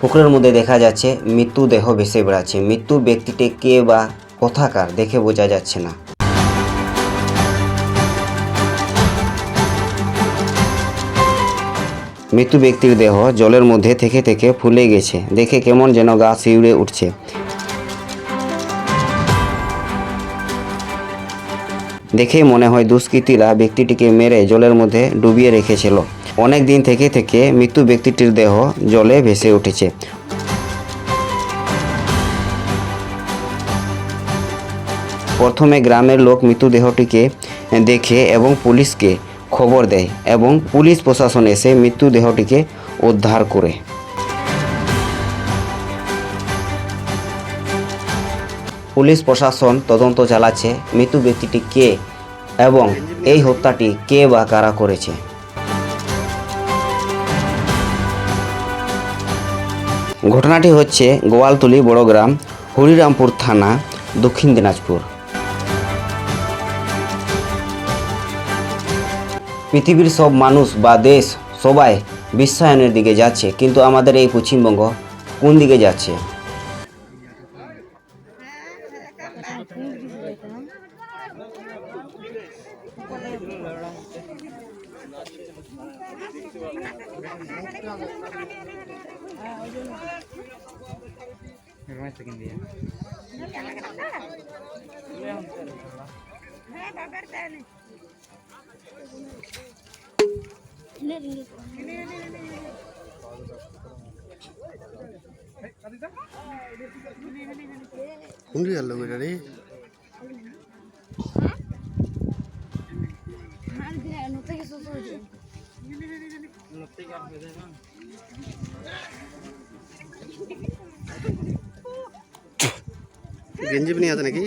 পুকুরের মধ্যে দেখা যাচ্ছে মৃত্যুদেহ ভেসে বেড়াচ্ছে। মৃত্যু ব্যক্তিটি কে বা কোথাকার দেখে বোঝা যাচ্ছে না। মৃত্যু ব্যক্তির দেহ জলের মধ্যে থেকে থেকে ফুলে গেছে, দেখে কেমন যেন গা শিউরে উঠছে। দেখেই মনে হয় দুষ্কৃতীরা ব্যক্তিটিকে মেরে জলের মধ্যে ডুবিয়ে রেখেছিল। অনেক দিন থেকে থেকে মৃত্যু ব্যক্তিটির দেহ জলে ভেসে উঠেছে। প্রথমে গ্রামের লোক মৃতদেহটিকে দেখে এবং পুলিশকে খবর দেয় এবং পুলিশ প্রশাসন এসে মৃতদেহটিকে উদ্ধার করে। পুলিশ প্রশাসন তদন্ত চালাচ্ছে মৃত ব্যক্তিটি কে এবং এই হত্যাটি কে বা কারা করেছে। ঘটনাটি হচ্ছে গোয়ালতলী বড়গ্রাম, হরিরামপুর থানা, দক্ষিণ দিনাজপুর। পৃথিবীর সব মানুষ বা দেশ সবাই বিশ্বায়নের দিকে যাচ্ছে, কিন্তু আমাদের এই পশ্চিমবঙ্গ কোন দিকে যাচ্ছে? কোনটি গেল বেটা রে? গেঞ্জি भी नहीं आता নাকি?